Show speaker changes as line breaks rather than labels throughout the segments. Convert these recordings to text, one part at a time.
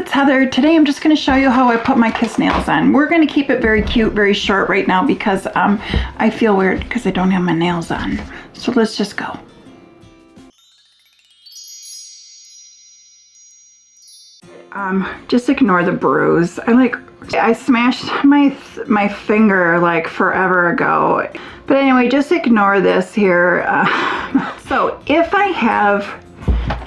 it's Heather. Today I'm just going to show you how I put my kiss nails on. We're going to keep it very cute, very short right now because I feel weird because I don't have my nails on. So let's just go. Just ignore the bruise. I smashed my finger like forever ago. But anyway, just ignore this here. So if I have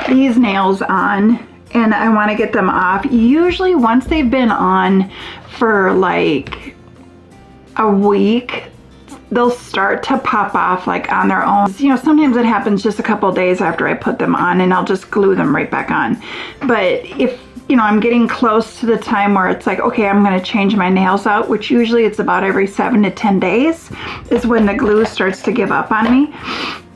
these nails on and I want to get them off, usually once they've been on for like a week, they'll start to pop off like on their own. You know, sometimes it happens just a couple of days after I put them on and I'll just glue them right back on. But if, you know, I'm getting close to the time where it's like, okay, I'm going to change my nails out, which usually it's about every 7 to 10 days is when the glue starts to give up on me.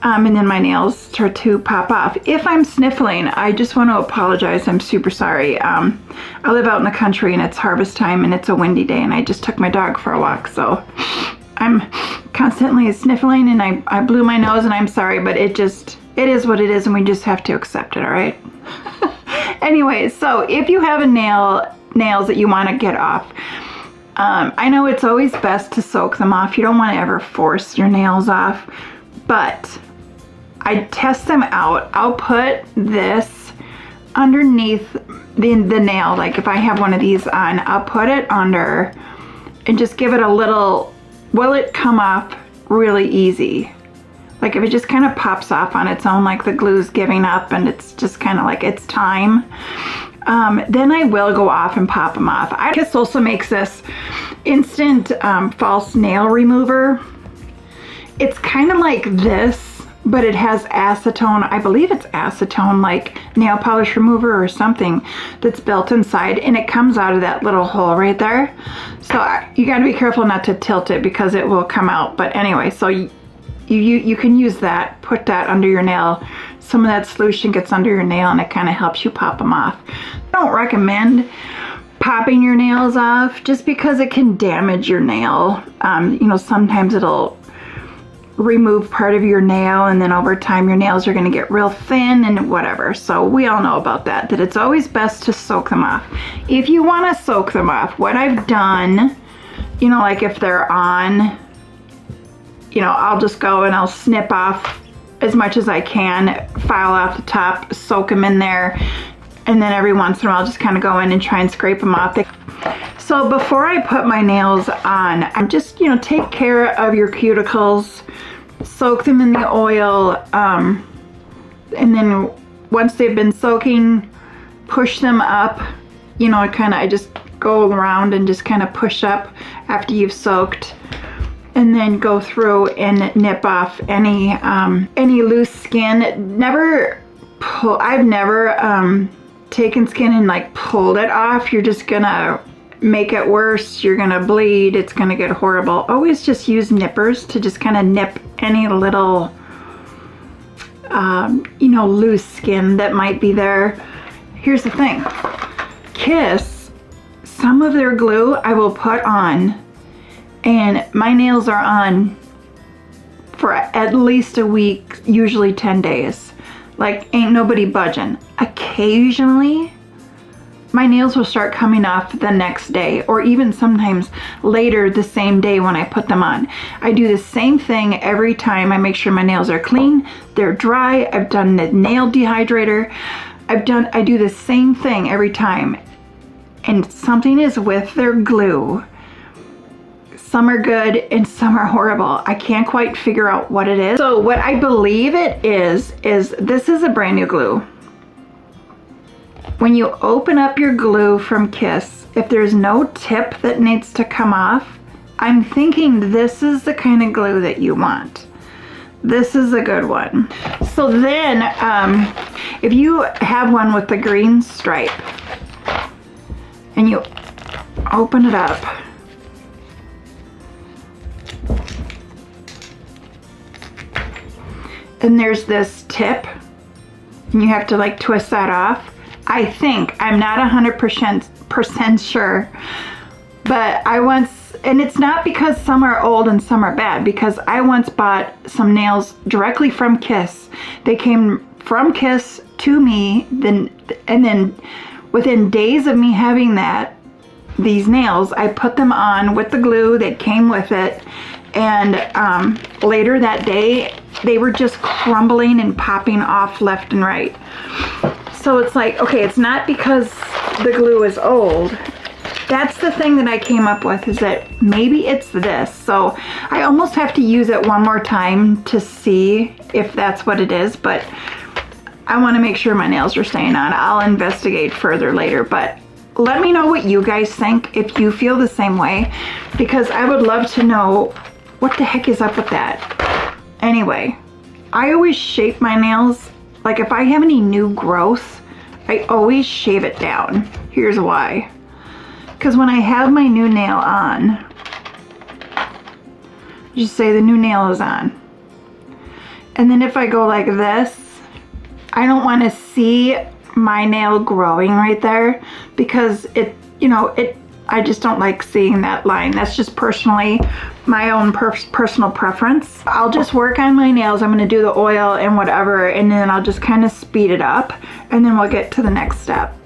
And then my nails start to pop off. If I'm sniffling, I just want to apologize. I'm super sorry. I live out in the country and it's harvest time and it's a windy day and I just took my dog for a walk. So I'm constantly sniffling and I blew my nose and I'm sorry, but it is what it is and we just have to accept it, all right? Anyway, so if you have nails that you want to get off, I know it's always best to soak them off. You don't want to ever force your nails off, but I test them out. I'll put this underneath the nail. Like if I have one of these on, I'll put it under and just give it a little, will it come off really easy? Like if it just kind of pops off on its own, like the glue's giving up and it's just kind of like it's time, then I will go off and pop them off. Kiss also makes this instant false nail remover. It's kind of like this, but it has acetone. I believe it's acetone, like nail polish remover or something that's built inside, and it comes out of that little hole right there. So you got to be careful not to tilt it because it will come out. But anyway, so you can use that, put that under your nail. Some of that solution gets under your nail and it kind of helps you pop them off. I don't recommend popping your nails off just because it can damage your nail. You know, sometimes it'll remove part of your nail and then over time your nails are going to get real thin and whatever. So we all know about that it's always best to soak them off. If you want to soak them off, what I've done, you know, like if they're on, you know, I'll just go and I'll snip off as much as I can, file off the top, soak them in there, and then every once in a while I'll just kind of go in and try and scrape them off. So before I put my nails on, I'm just, you know, take care of your cuticles, soak them in the oil, and then once they've been soaking, push them up. You know, I just go around and just kind of push up after you've soaked, and then go through and nip off any loose skin. I've never taken skin and like pulled it off. You're just gonna make it worse. You're gonna bleed. It's gonna get horrible. Always just use nippers to just kind of nip any little you know, loose skin that might be there. Here's the thing. Kiss, some of their glue I will put on and my nails are on for at least a week, usually 10 days. Like ain't nobody budging. Occasionally my nails will start coming off the next day or even sometimes later the same day when I put them on. I do the same thing every time. I make sure my nails are clean, they're dry. I've done the nail dehydrator. I do the same thing every time. And something is with their glue. Some are good and some are horrible. I can't quite figure out what it is. So what I believe it is this is a brand new glue. When you open up your glue from Kiss, if there's no tip that needs to come off, I'm thinking this is the kind of glue that you want. This is a good one. So then, if you have one with the green stripe and you open it up, and there's this tip and you have to like twist that off. I think, I'm not 100% sure, but I once, and it's not because some are old and some are bad, because I once bought some nails directly from Kiss. They came from Kiss to me, and then within days of me having these nails, I put them on with the glue that came with it, and later that day they were just crumbling and popping off left and right. So it's like, okay, it's not because the glue is old. That's the thing that I came up with, is that maybe it's this. So I almost have to use it one more time to see if that's what it is, but I want to make sure my nails are staying on. I'll investigate further later, but let me know what you guys think, if you feel the same way, because I would love to know what the heck is up with that. Anyway, I always shape my nails. Like if I have any new growth, I always shave it down. Here's why. Because when I have my new nail on, just say the new nail is on. And then if I go like this, I don't want to see my nail growing right there, because I just don't like seeing that line. That's just personally my own personal preference. I'll just work on my nails. I'm going to do the oil and whatever, and then I'll just kind of speed it up, and then we'll get to the next step.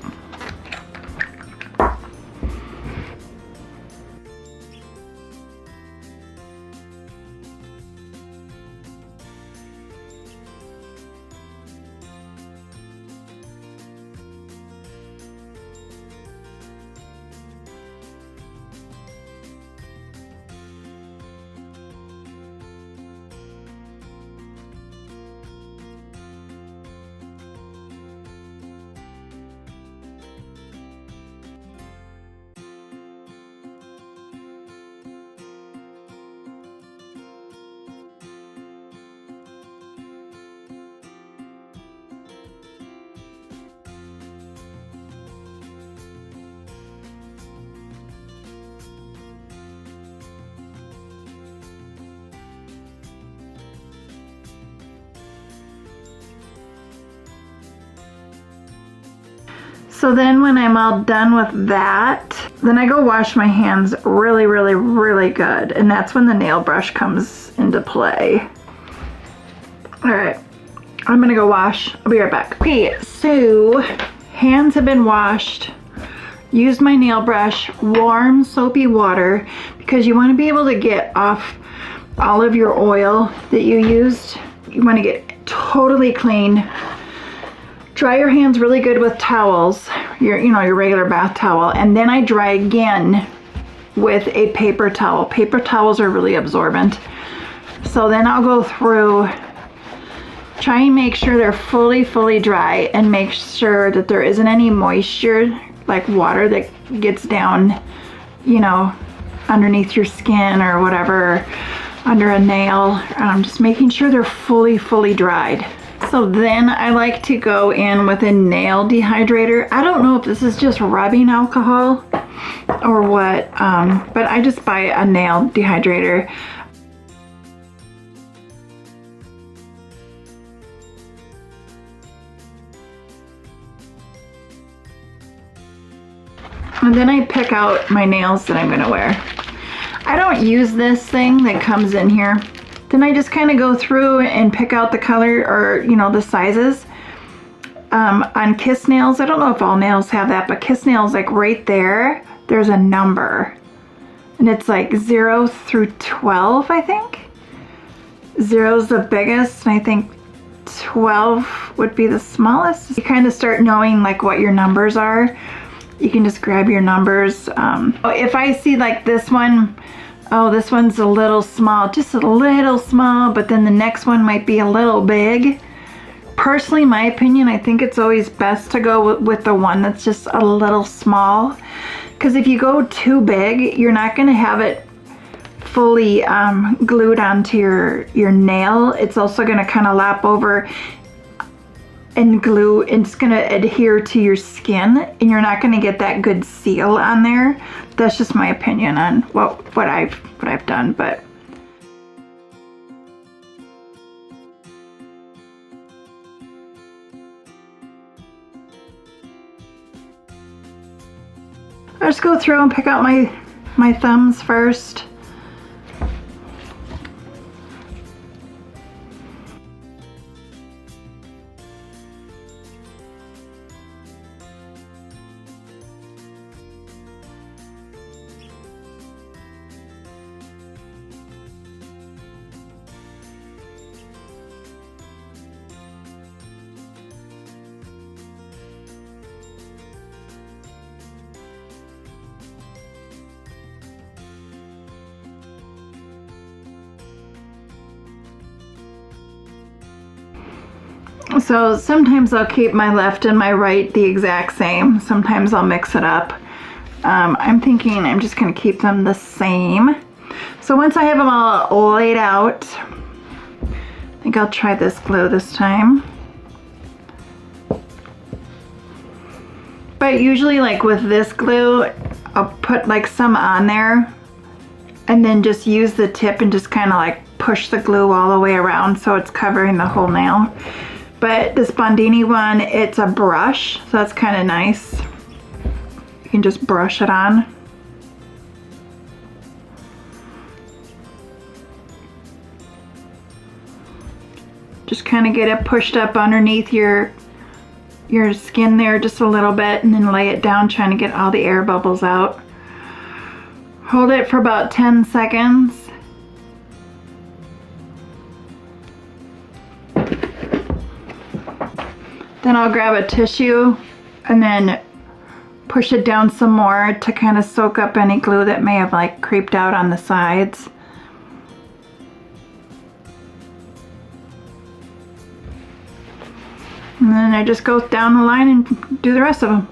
So then when I'm all done with that, then I go wash my hands really, really, really good. And that's when the nail brush comes into play. All right, I'm gonna go wash. I'll be right back. Okay, so hands have been washed. Used my nail brush, warm soapy water, because you wanna be able to get off all of your oil that you used. You wanna get totally clean. Dry your hands really good with towels, your regular bath towel, and then I dry again with a paper towel. Paper towels are really absorbent. So then I'll go through, try and make sure they're fully dry, and make sure that there isn't any moisture, like water that gets down, underneath your skin or whatever, under a nail. Just making sure they're fully dried. So then I like to go in with a nail dehydrator. I don't know if this is just rubbing alcohol or what, but I just buy a nail dehydrator. And then I pick out my nails that I'm gonna wear. I don't use this thing that comes in here. Then I just kind of go through and pick out the color, or the sizes. On Kiss nails, I don't know if all nails have that, but Kiss nails, like right there's a number. And it's like 0 through 12, I think. 0's the biggest, and I think 12 would be the smallest. You kind of start knowing like what your numbers are. You can just grab your numbers. If I see like this one, oh, this one's a little small, just a little small, but then the next one might be a little big. Personally, my opinion, I think it's always best to go with the one that's just a little small. Because if you go too big, you're not going to have it fully glued onto your nail. It's also going to kind of lap over and glue, and it's going to adhere to your skin, and you're not going to get that good seal on there. That's just my opinion on what I've done, but I'll just go through and pick out my thumbs first. So sometimes I'll keep my left and my right the exact same. Sometimes I'll mix it up. I'm thinking I'm just gonna keep them the same. So once I have them all laid out, I think I'll try this glue this time. But usually like with this glue, I'll put like some on there and then just use the tip and just kind of like push the glue all the way around so it's covering the whole nail. But this Bondini one, it's a brush, so that's kind of nice. You can just brush it on. Just kind of get it pushed up underneath your skin there just a little bit and then lay it down, trying to get all the air bubbles out. Hold it for about 10 seconds. Then I'll grab a tissue and then push it down some more to kind of soak up any glue that may have like creeped out on the sides. And then I just go down the line and do the rest of them.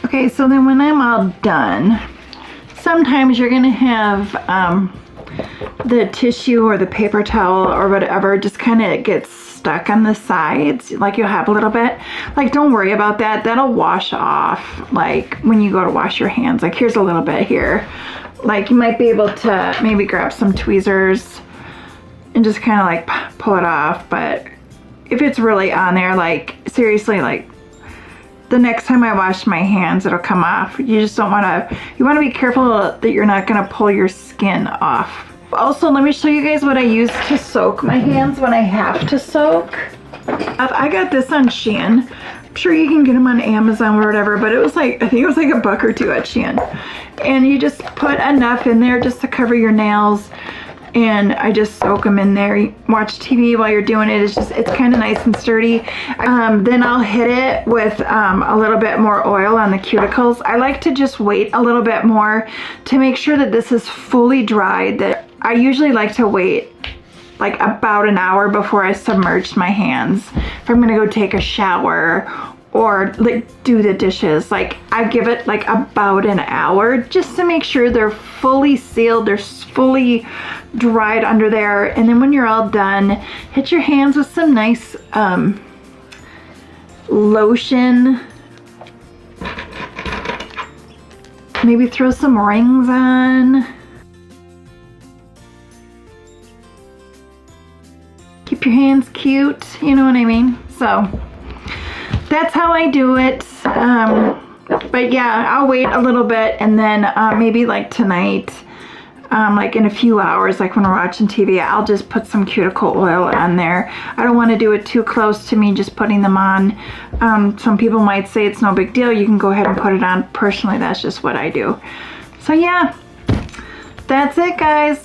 Okay, so then when I'm all done, sometimes you're gonna have the tissue or the paper towel or whatever just kind of gets stuck on the sides, like you'll have a little bit. Like, don't worry about that. That'll wash off, like when you go to wash your hands. Like, here's a little bit here. Like, you might be able to maybe grab some tweezers and just kind of like pull it off. But if it's really on there, like seriously, like the next time I wash my hands, it'll come off. You just don't want to, you want to be careful that you're not going to pull your skin off. Also, let me show you guys what I use to soak my hands when I have to soak. I got this on Shein. I'm sure you can get them on Amazon or whatever, but it was like, I think it was like $1 or $2 at Shein. And you just put enough in there just to cover your nails. And I just soak them in there. You watch TV while you're doing it. It's kind of nice and sturdy. Then I'll hit it with a little bit more oil on the cuticles. I like to just wait a little bit more to make sure that this is fully dried. That I usually like to wait like about an hour before I submerge my hands. If I'm gonna go take a shower or like do the dishes, like I give it like about an hour just to make sure they're fully sealed, they're fully dried under there. And then when you're all done, hit your hands with some nice lotion. Maybe throw some rings on. Keep your hands cute, you know what I mean? So that's how I do it. But yeah, I'll wait a little bit and then maybe like tonight, like in a few hours, like when we're watching TV, I'll just put some cuticle oil on there. I don't want to do it too close to me just putting them on. Some people might say it's no big deal. You can go ahead and put it on. Personally, that's just what I do. So yeah, that's it, guys.